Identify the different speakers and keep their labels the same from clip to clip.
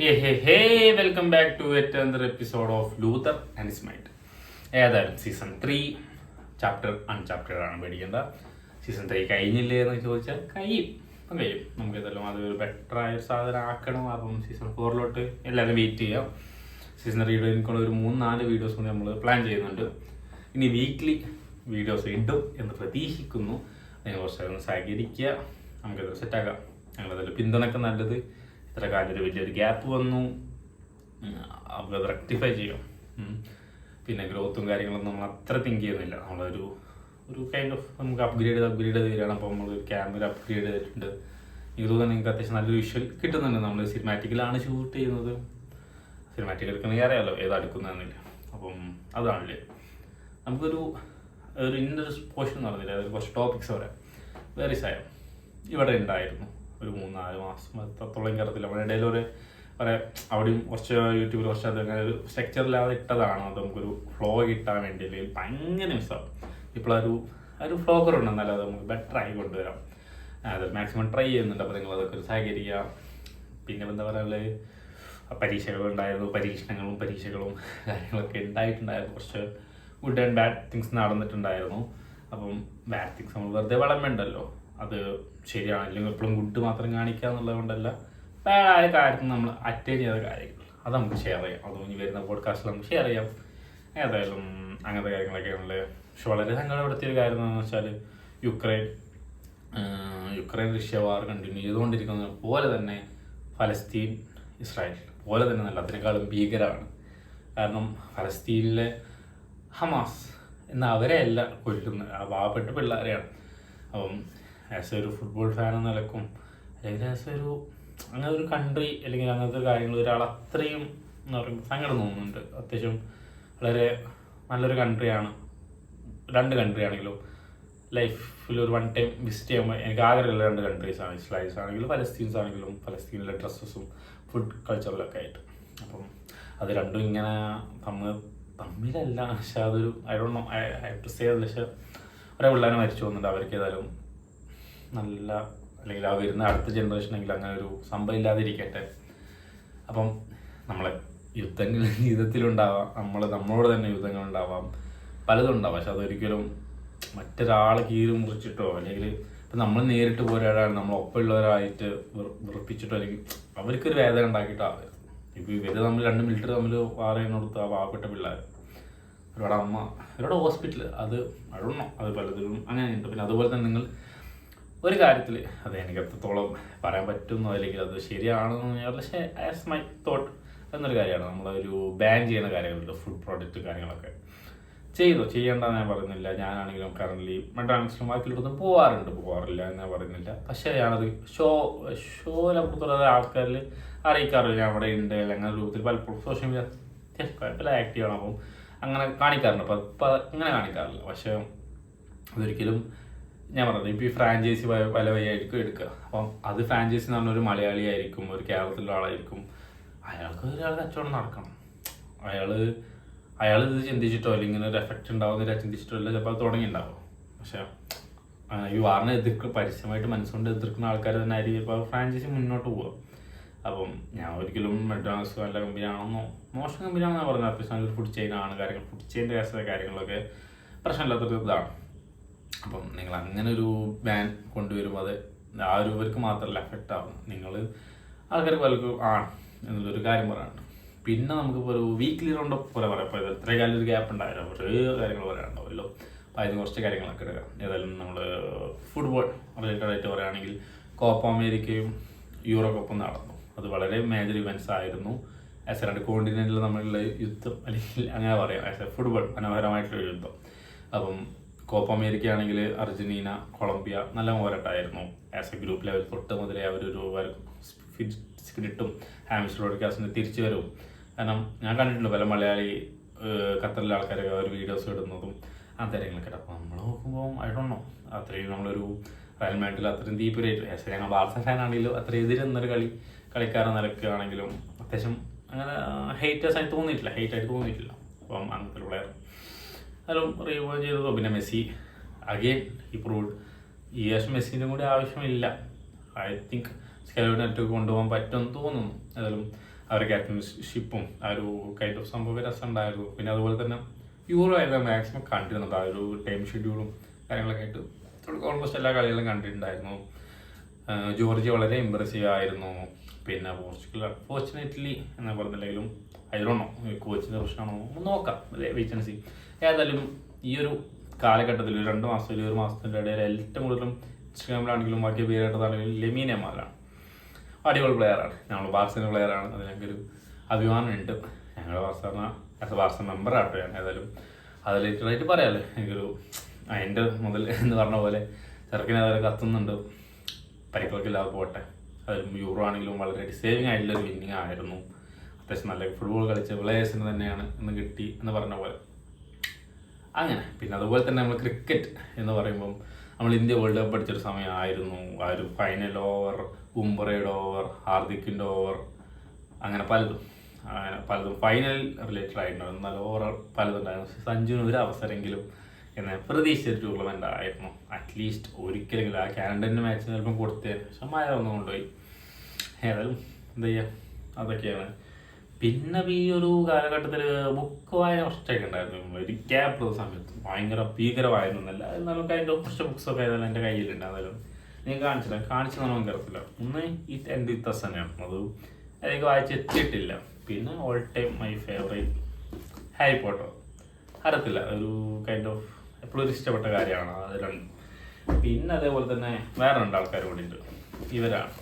Speaker 1: Welcome back to another episode of Luther and Smite. ഏതായാലും season 3 chapter അൺചാപ്റ്റർ ആണ്, പേടിക്കേണ്ട. സീസൺ 3 കഴിഞ്ഞില്ലേ എന്ന് ചോദിച്ചാൽ കഴിയും. നമുക്ക് ഏതായാലും അതൊരു ബെറ്റർ ആയ ഒരു സാധനം ആക്കണം. അപ്പം സീസൺ 4 എല്ലാവരും വെയിറ്റ് ചെയ്യാം. സീസൺ 3 എനിക്കുള്ള ഒരു 3-4 വീഡിയോസ് കൂടി നമ്മൾ പ്ലാൻ ചെയ്യുന്നുണ്ട്. ഇനി വീക്ക്ലി വീഡിയോസ് ഇടും എന്ന് പ്രതീക്ഷിക്കുന്നു. അതിനെ കുറച്ച് സഹകരിക്കുക, നമുക്കത് സെറ്റാക്കാം. ഞങ്ങളതിൽ പിന്തുണക്ക് നല്ലത്. ഇത്ര കാലം ഒരു വലിയൊരു ഗ്യാപ്പ് വന്നു, നമുക്കത് റെക്ടിഫൈ ചെയ്യാം. പിന്നെ ഗ്രോത്തും കാര്യങ്ങളൊന്നും നമ്മൾ അത്ര തിങ്ക് ചെയ്യുന്നില്ല. നമ്മളൊരു കൈൻഡ് ഓഫ് നമുക്ക് അപ്ഗ്രേഡ് ചെയ്ത് വരികയാണ്. അപ്പോൾ നമ്മൾ ക്യാമറ അപ്ഗ്രേഡ് ചെയ്തിട്ടുണ്ട്. എനിക്ക് തോന്നുന്നു നിങ്ങൾക്ക് അത്യാവശ്യം നല്ലൊരു വിഷ്വൽ കിട്ടുന്നുണ്ട്. നമ്മൾ സിനിമാറ്റിക്കിലാണ് ഷൂട്ട് ചെയ്യുന്നത്. സിനിമാറ്റിക് എടുക്കണമെങ്കിൽ അറിയാമല്ലോ ഏതാ എടുക്കുന്നതെന്നില്ല. അപ്പം അതാണല്ലേ നമുക്കൊരു ഇന്നർ പോർഷൻ എന്ന് പറഞ്ഞില്ല, അതിൽ കുറച്ച് ടോപ്പിക്സ് പറയാം. വേറെ സായം ഇവിടെ ഉണ്ടായിരുന്നു ഒരു 3-4 മാസം അത്രത്തോളം കയറത്തില്ല. നമ്മുടെ ഇടയിൽ അവിടെയും കുറച്ച് യൂട്യൂബിൽ കുറച്ച് അതങ്ങനെ ഒരു സ്ട്രക്ചറില്ലാതെ ഇട്ടതാണ്. അത് നമുക്കൊരു ഫ്ലോ കിട്ടാൻ വേണ്ടി അല്ലെങ്കിൽ ഭയങ്കര മിസ്സാവും. ഇപ്പോൾ ഒരു ഫ്ലോക്കർ ഉണ്ട്, എന്നാലും അത് നമുക്ക് ബെറ്റർ ആയി കൊണ്ടുവരാം. അത് മാക്സിമം ട്രൈ ചെയ്യുന്നുണ്ട്. അപ്പോൾ നിങ്ങളതൊക്കെ ഒരു സഹകരിക്കുക. പിന്നെ എന്താ പറയുക, പരീക്ഷകളുണ്ടായിരുന്നു, പരീക്ഷകളും കാര്യങ്ങളൊക്കെ ഉണ്ടായിട്ടുണ്ടായിരുന്നു. കുറച്ച് ഗുഡ് ആൻഡ് ബാഡ് തിങ്സ് നടന്നിട്ടുണ്ടായിരുന്നു. അപ്പം ബാഡ് തിങ്സ് നമ്മൾ വെറുതെ വളമേണ്ടല്ലോ, അത് ശരിയാണ്. അല്ലെങ്കിൽ എപ്പോഴും ഗുഡ് മാത്രം കാണിക്കുക എന്നുള്ളത് കൊണ്ടല്ല, ബാഡായ കാര്യത്തിൽ നമ്മൾ അറ്റൻഡ് ചെയ്ത കാര്യങ്ങൾ അത് നമുക്ക് ഷെയർ ചെയ്യാം. അത് ഇനി വരുന്ന പോഡ്കാസ്റ്റിൽ നമുക്ക് ഷെയർ ചെയ്യാം. ഏതായാലും അങ്ങനത്തെ കാര്യങ്ങളൊക്കെയാണല്ലേ. പക്ഷെ വളരെ സങ്കടപ്പെടുത്തിയൊരു കാര്യം എന്താണെന്ന് വെച്ചാൽ യുക്രൈൻ റഷ്യ വാർ കണ്ടിന്യൂ ചെയ്തുകൊണ്ടിരിക്കുന്നത് പോലെ തന്നെ ഫലസ്തീൻ ഇസ്രായേൽ പോലെ തന്നെ നല്ല അതിനേക്കാളും ഭീകരമാണ്. കാരണം ഫലസ്തീനിലെ ഹമാസ് എന്ന അവരെ അല്ല കൊല്ലുന്നത്, ആ പാവപ്പെട്ട പിള്ളേരെയാണ്. അപ്പം ആസ് ഒരു ഫുട്ബോൾ ഫാൻ എന്ന നിലക്കും അല്ലെങ്കിൽ അങ്ങനെ ഒരു കൺട്രി അല്ലെങ്കിൽ അങ്ങനത്തെ കാര്യങ്ങൾ ഒരാൾ അത്രയും എന്ന് പറയുമ്പോൾ സങ്കടം തോന്നുന്നുണ്ട്. അത്യാവശ്യം വളരെ നല്ലൊരു കൺട്രിയാണ്. 2 കൺട്രി ആണെങ്കിലും ലൈഫിൽ ഒരു 1 ടൈം വിസിറ്റ് ചെയ്യുമ്പോൾ എനിക്ക് ആഗ്രഹമുള്ള 2 കൺട്രീസാണ്. ഇസ്രായേൽസ് ആണെങ്കിലും പലസ്തീൻസ് ആണെങ്കിലും പലസ്തീനിലെ ഡ്രസ്സസും ഫുഡ് കൾച്ചറിലൊക്കെ ആയിട്ട്. അപ്പം അത് രണ്ടും ഇങ്ങനെ തമ്മിലല്ല, പക്ഷെ അതൊരു I don't know, I have to say. പക്ഷേ ഒരേ പിള്ളേരെ മരിച്ചു പോകുന്നുണ്ട്. അവർക്ക് ഏതായാലും നല്ല അല്ലെങ്കിൽ ആ വരുന്ന അടുത്ത ജനറേഷനെങ്കിലും അങ്ങനെ ഒരു സംഭവം ഇല്ലാതിരിക്കട്ടെ. അപ്പം നമ്മളെ യുദ്ധങ്ങൾ ജീവിതത്തിലുണ്ടാവാം, നമ്മളോട് തന്നെ യുദ്ധങ്ങളുണ്ടാവാം, പലതും ഉണ്ടാവാം. പക്ഷെ അതൊരിക്കലും മറ്റൊരാളെ കീറി മുറിച്ചിട്ടോ അല്ലെങ്കിൽ ഇപ്പം നമ്മൾ നേരിട്ട് പോരാടാണ് നമ്മളൊപ്പമുള്ളവരായിട്ട് വെറുപ്പിച്ചിട്ടോ അല്ലെങ്കിൽ അവർക്കൊരു വേദന ഉണ്ടാക്കിയിട്ടാവരുത്. ഇപ്പോൾ ഇവർ രണ്ട് മിലിറ്ററി തമ്മിൽ വാറേന്ന് കൊടുത്ത ആ പാവപ്പെട്ട പിള്ളേർ, ഒരുപാട് അമ്മ, ഒരുപാട് ഹോസ്പിറ്റൽ, അത് അഴണോ, അത് പലതിലും അങ്ങനെയുണ്ട്. പിന്നെ അതുപോലെ തന്നെ നിങ്ങൾ ഒരു കാര്യത്തിൽ അത് എനിക്ക് എത്രത്തോളം പറയാൻ പറ്റുന്നു അല്ലെങ്കിൽ അത് ശരിയാണെന്ന് പക്ഷേ ആസ് മൈ തോട്ട് എന്നൊരു കാര്യമാണ്. നമ്മളൊരു ബാൻ ചെയ്യുന്ന കാര്യങ്ങളുണ്ട്, ഫുഡ് പ്രോഡക്റ്റ് കാര്യങ്ങളൊക്കെ ചെയ്യേണ്ടെന്ന് ഞാൻ പറയുന്നില്ല. ഞാനാണെങ്കിലും കറൻ്റ്ലി മറ്റാണെങ്കിലും ബാക്കിയിലൊന്നും പോകാറില്ല എന്ന് ഞാൻ പറയുന്നില്ല. പക്ഷേ ഞാനത് ഷോയിലപ്പുറത്തുള്ള ആൾക്കാരിൽ അറിയിക്കാറില്ല. ഞാൻ അവിടെ ഉണ്ട് അങ്ങനെ രൂപത്തിൽ പലപ്പോഴും സോഷ്യൽ മീഡിയ കുഴപ്പമില്ല ആക്റ്റീവാണ്. അപ്പം അങ്ങനെ കാണിക്കാറുണ്ട്. അപ്പം അങ്ങനെ കാണിക്കാറില്ല. പക്ഷേ അതൊരിക്കലും ഞാൻ പറഞ്ഞത് ഇപ്പോൾ ഈ ഫ്രാഞ്ചൈസി പല വഴിയായിരിക്കും എടുക്കുക. അപ്പം അത് ഫ്രാഞ്ചൈസി എന്ന് പറഞ്ഞൊരു മലയാളി ആയിരിക്കും, ഒരു കേരളത്തിലുള്ള ആളായിരിക്കും. അയാൾക്ക് ഒരാൾ കച്ചവടം നടക്കണം. അയാൾ ഇത് ചിന്തിച്ചിട്ടോ അല്ലെങ്കിൽ ഇങ്ങനെ ഒരു എഫക്റ്റ് ഉണ്ടാവുന്നില്ല ചിന്തിച്ചിട്ടോ അല്ല ചിലപ്പോൾ അത് തുടങ്ങിയിട്ടുണ്ടാവും. പക്ഷേ ഈ വാറിനെ പരസ്യമായിട്ട് മനസ്സുകൊണ്ട് എതിർക്കുന്ന ആൾക്കാർ തന്നെ ആയിരിക്കും ഇപ്പോൾ ഫ്രാഞ്ചൈസി മുന്നോട്ട് പോവുക. അപ്പം ഞാൻ ഒരിക്കലും മെക്ഡൊണാൾഡ്സ് നല്ല കമ്പനിയാണെന്നോ മോശം കമ്പനിയാണെന്നോ പറഞ്ഞത്. അത്യാവശ്യം ഒരു ഫുഡ് ചെയിൻ ആണ്. ഫുഡ് ചെയിൻ്റെ കാര്യങ്ങളൊക്കെ പ്രശ്നമില്ലാത്തൊരു ഇതാണ്. അപ്പം നിങ്ങൾ അങ്ങനെ ഒരു ബാൻ കൊണ്ടുവരുമ്പോൾ അത് ആ ഒരുവർക്ക് മാത്രമല്ല എഫക്റ്റ് ആവും, നിങ്ങൾ ആൾക്കാർക്ക് പലർക്കും ആണ് എന്നുള്ളൊരു കാര്യം പറയാനുണ്ട്. പിന്നെ നമുക്കിപ്പോൾ ഒരു വീക്ക്ലി റൗണ്ട് പോലെ പറയാം. ഇപ്പോൾ ഇത്രയും കാലം ഒരു ഗ്യാപ്പ് ഉണ്ടായാലും കുറേ കാര്യങ്ങൾ പറയാനുണ്ടാവുമല്ലോ. അപ്പോൾ അതിന് കുറച്ച് കാര്യങ്ങളൊക്കെ എടുക്കാം. ഏതായാലും നമ്മൾ ഫുട്ബോൾ റിലേറ്റഡ് ആയിട്ട് പറയുകയാണെങ്കിൽ കോപ്പ അമേരിക്കയും യൂറോ കപ്പും നടന്നു. അത് വളരെ മേജർ ഇവൻറ്റ്സ് ആയിരുന്നു. ആസ് എ 2 കോണ്ടിനെൻറ്റിൽ നമ്മളുള്ള യുദ്ധം അല്ലെങ്കിൽ അങ്ങനെ പറയാം, ആസ് എ ഫുട്ബോൾ മനോഹരമായിട്ടുള്ള യുദ്ധം. അപ്പം കോപ്പ അമേരിക്ക ആണെങ്കിൽ അർജന്റീന, കൊളംബിയ നല്ല പോരാട്ടമായിരുന്നു. ആസ് എ ഗ്രൂപ്പ് ലെവൽ തൊട്ട് മുതലേ അവരൊരു സ്പിരിറ്റും ഹാമിസ് റോഡ്രിഗസിന് തിരിച്ചു വരും. കാരണം ഞാൻ കണ്ടിട്ടുണ്ട് പല മലയാളി ഖത്തറിലെ ആൾക്കാരൊക്കെ അവർ വീഡിയോസ് ഇടുന്നതും അങ്ങനത്തെ കാര്യങ്ങളൊക്കെ. അപ്പോൾ നമ്മൾ നോക്കുമ്പോൾ ആയിട്ടൊന്നോ അത്രയും നമ്മളൊരു റയൽ മാഡ്രിഡിൽ അത്രയും തീപ്പൊരായിട്ട് ആസ് ഞങ്ങൾ ബാർസ ഫാൻ ആണെങ്കിലും അത്രയും എതിരെന്നൊരു കളിക്കാരൻ നിലക്കുകയാണെങ്കിലും അത്യാവശ്യം അങ്ങനെ ഹേറ്റായിട്ട് തോന്നിയിട്ടില്ല. അപ്പം അങ്ങനത്തെ ഒരു പ്ലെയർ അതും റീവോ ചെയ്തതോ. പിന്നെ മെസ്സി അഗെയിൻ ഈ പ്രൂവ്ഡ് ഈ വർഷം മെസ്സിൻ്റെ കൂടി ആവശ്യമില്ല. ഐ തിങ്ക് സ്കലോണിനൊക്കെ കൊണ്ടുപോകാൻ പറ്റുമെന്ന് തോന്നുന്നു. ഏതായാലും അവരുടെ ക്യാപ്റ്റൻഷിപ്പും ആ ഒരു കൈൻഡ് ഓഫ് സംഭവം രസം ഉണ്ടായിരുന്നു. പിന്നെ അതുപോലെ തന്നെ യൂറോ ആയിരുന്നു മാക്സിമം കണ്ടിരുന്നത്. ആ ഒരു ടൈം ഷെഡ്യൂളും കാര്യങ്ങളൊക്കെ ആയിട്ട് ഓൾമോസ്റ്റ് എല്ലാ കളികളും കണ്ടിട്ടുണ്ടായിരുന്നു. ജോർജിയ വളരെ ഇമ്പ്രസീവ് ആയിരുന്നു. പിന്നെ പോർച്ചുഗൽ അൺഫോർച്ചുനേറ്റ്ലി എന്ന് പറഞ്ഞില്ലെങ്കിലും അതിലൊന്നോ കോച്ചിൻ്റെ പ്രശ്നമാണോ നോക്കാം, വെയിറ്റ് ആൻഡ് സീ. ഏതായാലും ഈ ഒരു കാലഘട്ടത്തിൽ 2 മാസത്തിൽ 1 മാസത്തിൻ്റെ ഇടയിൽ ഏറ്റവും കൂടുതലും ഇൻസ്റ്റാഗ്രാമിലാണെങ്കിലും ബാക്കി പേരായിട്ടാണെങ്കിലും ലെമീൻ യമാലാണ്. അടിപൊളി പ്ലെയറാണ്. ഞങ്ങൾ ബാർസയുടെ പ്ലെയറാണ്. അതിൽ ഞങ്ങൾക്കൊരു അഭിമാനമുണ്ട്. ഞങ്ങൾ ബാർസ മെമ്പറാട്ടോ ഞാൻ. ഏതായാലും അത് ലേറ്ററായിട്ട് പറയാമല്ലോ. എനിക്കൊരു അതിൻ്റെ മുതൽ എന്ന് പറഞ്ഞ പോലെ ചെറുക്കിനെ അതൊക്കെ കത്തുന്നുണ്ട്. പരിക്കൊക്കെ ഇല്ലാതെ പോട്ടെ. അതിലും യൂറോ ആണെങ്കിലും വളരെ ഡിസേവിങ് ആയിട്ടുള്ളൊരു വിന്നിങ് ആയിരുന്നു. അത്യാവശ്യം നല്ല ഫുട്ബോൾ കളിച്ച പ്ലേയേഴ്സിന് തന്നെയാണ് ഇന്ന് കിട്ടി എന്ന് പറഞ്ഞ പോലെ അങ്ങനെ. പിന്നെ അതുപോലെ തന്നെ നമ്മൾ ക്രിക്കറ്റ് എന്ന് പറയുമ്പം നമ്മൾ ഇന്ത്യ വേൾഡ് കപ്പ് അടിച്ചൊരു സമയമായിരുന്നു. ആ ഒരു ഫൈനൽ ഓവർ, ബുംറയുടെ ഓവർ, ഹാർദിക്കിൻ്റെ ഓവർ, അങ്ങനെ പലതും ഫൈനൽ റിലേറ്റഡ് ആയിരുന്നു. എന്നാൽ ഓവർ പലതുണ്ടായിരുന്നു. സഞ്ജുവിന് ഒരു അവസരമെങ്കിലും എന്ന് പ്രതീക്ഷിച്ച ടൂർണമെൻ്റ് ആയിരുന്നു. അറ്റ്ലീസ്റ്റ് ഒരിക്കലെങ്കിലും ആ കാനഡൻ്റെ മാച്ച് ചിലപ്പം കൊടുത്തതിന് പക്ഷെ മഴ ഒന്നും കൊണ്ടുപോയി. ഏതായാലും എന്താ ചെയ്യുക, അതൊക്കെയാണ്. പിന്നെ ഈ ഒരു കാലഘട്ടത്തിൽ ബുക്ക് വായന കുറച്ചൊക്കെ ഉണ്ടായിരുന്നു. ഒരു ഗ്യാപ്പ് ഉള്ള സമയത്ത് ഭീകരമായിരുന്നില്ല. എന്നാലും അതിൻ്റെ കുറച്ച് ബുക്സൊക്കെ ഏതായാലും എൻ്റെ കയ്യിലുണ്ട്. അതായാലും ഞാൻ കാണിച്ചു നമുക്ക് അറിയത്തില്ല. ഒന്ന് ഈ 10th തന്നെയാണ്, അത് എനിക്ക് വായിച്ചെത്തിയിട്ടില്ല. പിന്നെ all time my favourite Harry Potter. അറിയത്തില്ല, ഒരു കൈൻഡ് ഓഫ് എപ്പോഴും ഒരു ഇഷ്ടപ്പെട്ട കാര്യമാണ് അത് രണ്ടും. പിന്നെ അതേപോലെ തന്നെ വേറെ 2 ആൾക്കാർ കൂടി ഉണ്ട്. ഇവരാണ്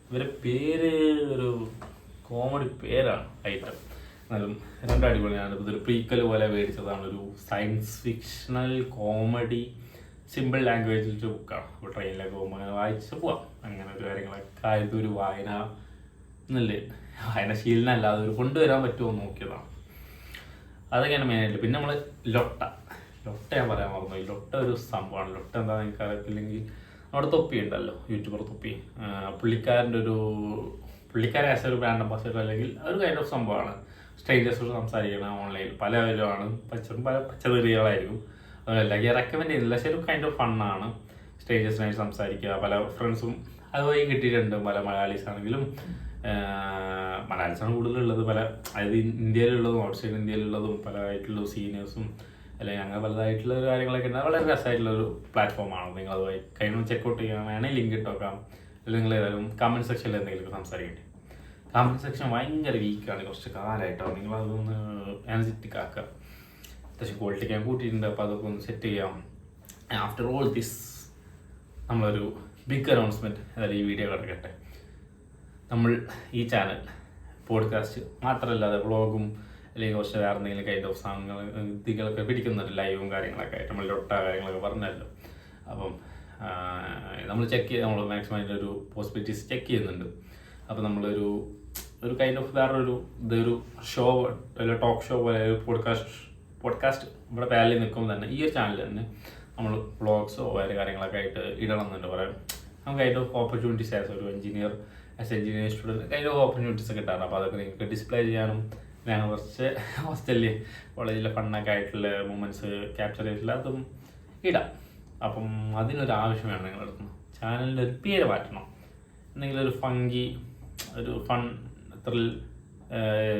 Speaker 1: ഇവരെ പേര് ഒരു കോമഡി പേരാണ് ഐറ്റം. എന്നാലും 2 അടിപൊളിയാണ്. ഇതൊരു പ്രീക്കൽ പോലെ മേടിച്ചതാണ്. ഒരു സയൻസ് ഫിക്ഷണൽ കോമഡി സിമ്പിൾ ലാംഗ്വേജിലൊരു ബുക്കാണ്. അപ്പോൾ ട്രെയിനിലൊക്കെ പോകുമ്പോൾ അങ്ങനെ വായിച്ച് പോവാം. അങ്ങനെ ഒരു കാര്യങ്ങളൊക്കെ ആയത് ഒരു വായനാശീലനല്ലാതെ ഒരു കൊണ്ടുവരാൻ പറ്റുമോ നോക്കിയതാണ്. അതൊക്കെയാണ് മെയിനായിട്ട്. പിന്നെ നമ്മൾ ലൊട്ട ഞാൻ പറയാൻ മറന്നു. ഈ ലൊട്ട ഒരു സംഭവമാണ്. ലൊട്ട എന്താണെന്ന് എനിക്ക് അറിയത്തില്ലെങ്കിൽ അവിടെ തൊപ്പി ഉണ്ടല്ലോ, യൂട്യൂബർ തൊപ്പി. പുള്ളിക്കാരൻ ആസ് ഒരു ബ്രാൻഡ് അംബാസിഡർ അല്ലെങ്കിൽ ഒരു കൈൻഡ് ഓഫ് സംഭവമാണ്. സ്ട്രേഞ്ചേഴ്സോട് സംസാരിക്കണം ഓൺലൈനിൽ. പലവരുമാണ്, പല പച്ചതെറികളായിരിക്കും. അതുപോലെ റെക്കമെൻഡ് ചെയ്യുന്നില്ല, പക്ഷേ ഒരു കൈൻഡ് ഓഫ് ഫണ്ണാണ്. സ്ട്രേഞ്ചേഴ്സിനായിട്ട് സംസാരിക്കുക. പല ഫ്രണ്ട്സും അതുവഴി കിട്ടിയിട്ടുണ്ട്. പല മലയാളീസ് ആണെങ്കിലും മലയാളീസാണ് കൂടുതലുള്ളത്. അതായത് ഇന്ത്യയിലുള്ളതും ഔട്ട്സൈഡ് ഇന്ത്യയിലുള്ളതും പലതായിട്ടുള്ള സീനിയേഴ്സും അല്ലെങ്കിൽ അങ്ങനെ പലതായിട്ടുള്ള കാര്യങ്ങളൊക്കെ ഉണ്ട്. വളരെ രസമായിട്ടുള്ളൊരു പ്ലാറ്റ്ഫോമാണ്. നിങ്ങൾ അതുവഴി കഴിഞ്ഞ ചെക്കൗട്ട് ചെയ്യാൻ വേണമെങ്കിൽ ലിങ്ക് ഇട്ടോക്കാം. അല്ലെങ്കിൽ നിങ്ങൾ ഏതായാലും കമൻറ്റ് സെക്ഷനിൽ എന്തെങ്കിലും സംസാരിക്കട്ടെ. കമൻറ്റ് സെക്ഷൻ ഭയങ്കര വീക്കാണ് കുറച്ച് കാലമായിട്ടാണ്. നിങ്ങളതൊന്ന് എനർജറ്റിക് ആക്കുക. അത്യാവശ്യം ക്വാളിറ്റിക്ക് ഞാൻ കൂട്ടിയിട്ടുണ്ട്. അപ്പോൾ അതൊക്കെ ഒന്ന് സെറ്റ് ചെയ്യാം. ആഫ്റ്റർ ഓൾ ദിസ് നമ്മളൊരു ബിഗ് അനൗൺസ്മെൻറ്റ് അതായത് ഈ വീഡിയോ കിടക്കട്ടെ. നമ്മൾ ഈ ചാനൽ പോഡ്കാസ്റ്റ് മാത്രമല്ലാതെ വ്ളോഗും അല്ലെങ്കിൽ കുറച്ച് വേറെ എന്തെങ്കിലും കൈൻഡ് ഓഫ് ഇതികളൊക്കെ പിടിക്കുന്നുണ്ട്. ലൈവും കാര്യങ്ങളൊക്കെ ആയിട്ട് നമ്മൾ ലൊട്ട കാര്യങ്ങളൊക്കെ പറഞ്ഞല്ലോ. അപ്പം നമ്മൾ നമ്മൾ മാക്സിമം അതിൻ്റെ ഒരു പോസിബിലിറ്റീസ് ചെക്ക് ചെയ്യുന്നുണ്ട്. അപ്പോൾ നമ്മളൊരു കൈൻഡ് ഓഫ് ഇതൊരു ഷോ അല്ല ടോക്ക് ഷോ പോലെ ഒരു പോഡ്കാസ്റ്റ് ഇവിടെ പാലിൽ നിൽക്കുമ്പോൾ തന്നെ ഈ ഒരു ചാനൽ തന്നെ നമ്മൾ വ്ളോഗ്സോ വേറെ കാര്യങ്ങളൊക്കെ ആയിട്ട് ഇടണമെന്നുണ്ട്. പറയാം നമുക്ക് കൈൻഡ് ഓഫ് ഓപ്പർച്യൂണിറ്റീസ് ആസ് ഒരു engineer student kind of opportunities കിട്ടാറുണ്ട്. അപ്പോൾ അതൊക്കെ നിങ്ങൾക്ക് ഡിസ്പ്ലേ ചെയ്യാനും ഞാൻ കുറച്ച് ഹോസ്റ്റലിൽ കോളേജിലെ ഫണ്ണൊക്കെ ആയിട്ടുള്ള മൂമെൻറ്റ്സ് ക്യാപ്ചർ ചെയ്തിട്ടുള്ള അതും ഇടാം. അപ്പം അതിനൊരാവശ്യമാണ് നിങ്ങളെടുത്ത് ചാനലിൻ്റെ ഒരു പേര് മാറ്റണം. എന്തെങ്കിലും ഒരു ഫങ്കി, ഒരു ഫൺ, ത്രിൽ,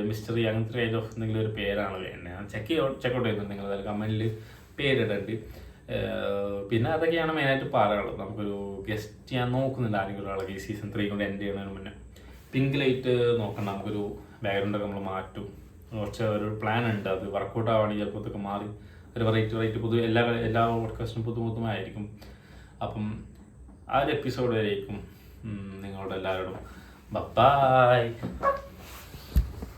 Speaker 1: മിസ്റ്ററി അങ്ങനത്തെ കൈൻഡ് ഓഫ് എന്തെങ്കിലും ഒരു പേരാണ് വേണ്ടത്. ഞാൻ ചെക്കൗട്ട് ചെയ്യുന്നുണ്ട്. നിങ്ങൾ അതിൽ കമൻറ്റിൽ പേരിടേണ്ടി. പിന്നെ അതൊക്കെയാണ് മെയിനായിട്ട് പറയാനുള്ളത്. നമുക്കൊരു ഗസ്റ്റ് ഞാൻ നോക്കുന്നുണ്ട് ആരെങ്കിലും ഒരാളൊക്കെ ഈ സീസൺ 3 കൊണ്ട് എൻഡ് ചെയ്യുന്നതിന് മുന്നേ. പിങ്ക് ലൈറ്റ് നോക്കണം. നമുക്കൊരു ബാക്ക്ഗ്രൗണ്ടൊക്കെ നമ്മൾ മാറ്റും. കുറച്ച് ഒരു പ്ലാൻ ഉണ്ട്. അത് വർക്കൗട്ട് ആവുകയാണെങ്കിൽ ചിലപ്പോൾ ഇതൊക്കെ മാറി ഒരു വെറൈറ്റി പൊതുവെ എല്ലാ പോഡ്കാസ്റ്റിനും പുതുമായിരിക്കും. അപ്പം ആ ഒരു എപ്പിസോഡ് വരേക്കും നിങ്ങളോട് എല്ലാവരോടും ബൈ.